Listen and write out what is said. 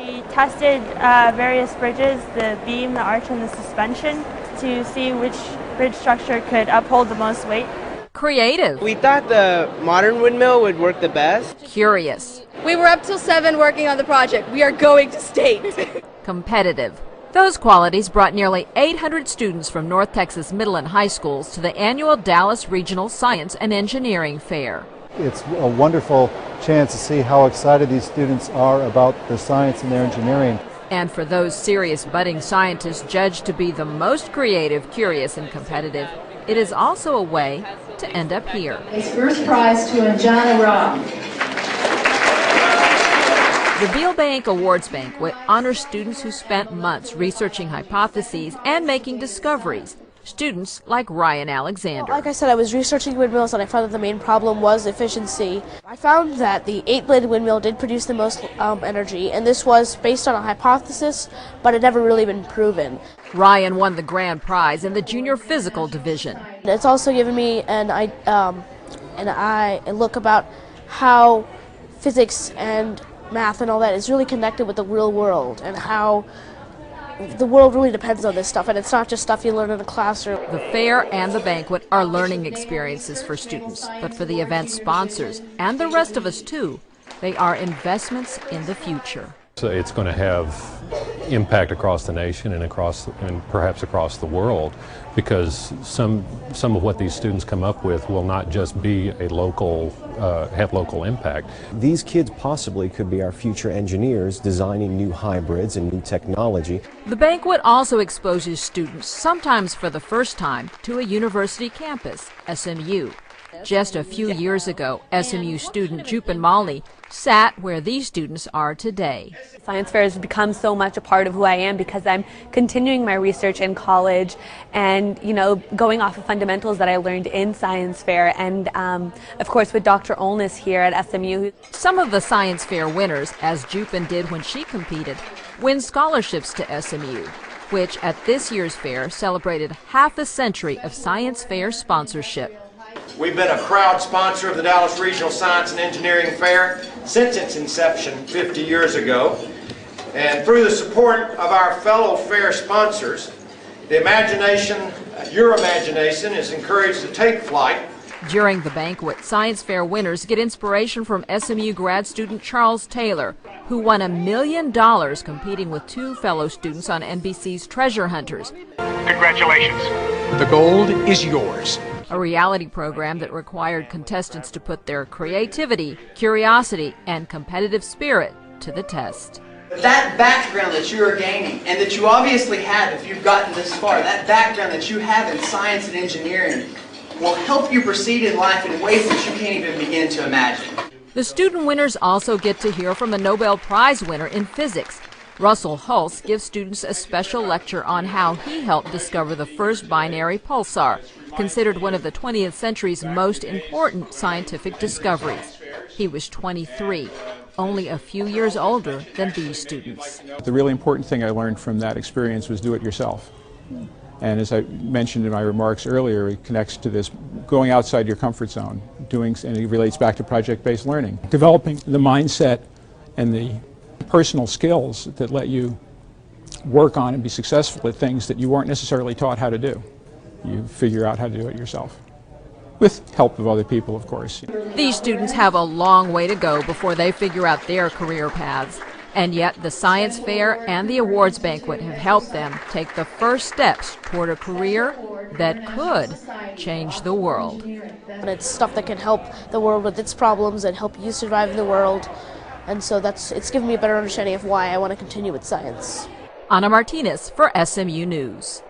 We tested various bridges, the beam, the arch, and the suspension, to see which bridge structure could uphold the most weight. Creative. We thought the modern windmill would work the best. Curious. We were up till 7 working on the project. We are going to state. Competitive. Those qualities brought nearly 800 students from North Texas middle and high schools to the annual Dallas Regional Science and Engineering Fair. It's a wonderful chance to see how excited these students are about their science and their engineering. And for those serious budding scientists judged to be the most creative, curious, and competitive, it is also a way to end up here. His first prize to Anjana Robb. The Beal Bank Awards Banquet honors students who spent months researching hypotheses and making discoveries. Students like Ryan Alexander. Like I said, I was researching windmills and I found that the main problem was efficiency. I found that the 8-bladed windmill did produce the most energy, and this was based on a hypothesis, but it never really been proven. Ryan won the grand prize in the junior physical division. It's also given me an look about how physics and math and all that is really connected with the real world, and how the world really depends on this stuff, and it's not just stuff you learn in a classroom. The fair and the banquet are learning experiences for students, but for the event sponsors, and the rest of us too, they are investments in the future. So it's going to have impact across the nation and perhaps across the world, because some of what these students come up with will not just be a local, have local impact. These kids possibly could be our future engineers designing new hybrids and new technology. The banquet also exposes students, sometimes for the first time, to a university campus, SMU. Just a few years ago, SMU student Jupin Mali sat where these students are today. Science fair has become so much a part of who I am because I'm continuing my research in college and, going off of fundamentals that I learned in science fair, and of course with Dr. Olness here at SMU. Some of the science fair winners, as Jupin did when she competed, win scholarships to SMU, which at this year's fair celebrated half a century of science fair sponsorship. We've been a proud sponsor of the Dallas Regional Science and Engineering Fair since its inception 50 years ago. And through the support of our fellow fair sponsors, your imagination is encouraged to take flight. During the banquet, science fair winners get inspiration from SMU grad student Charles Taylor, who won $1 million competing with 2 fellow students on NBC's Treasure Hunters. Congratulations. The gold is yours. A reality program that required contestants to put their creativity, curiosity, and competitive spirit to the test. That background that you are gaining, and that you obviously have if you've gotten this far, that background that you have in science and engineering will help you proceed in life in ways that you can't even begin to imagine. The student winners also get to hear from the Nobel Prize winner in physics. Russell Hulse gives students a special lecture on how he helped discover the first binary pulsar, considered one of the 20th century's most important scientific discoveries. He was 23, only a few years older than these students. The really important thing I learned from that experience was do it yourself. And as I mentioned in my remarks earlier, it connects to this going outside your comfort zone, and it relates back to project-based learning. Developing the mindset and the personal skills that let you work on and be successful at things that you weren't necessarily taught how to do. You figure out how to do it yourself, with help of other people, of course. These students have a long way to go before they figure out their career paths. And yet the science fair and the awards banquet have helped them take the first steps toward a career that could change the world. And it's stuff that can help the world with its problems and help you survive in the world. And so it's given me a better understanding of why I want to continue with science. Ana Martinez for SMU News.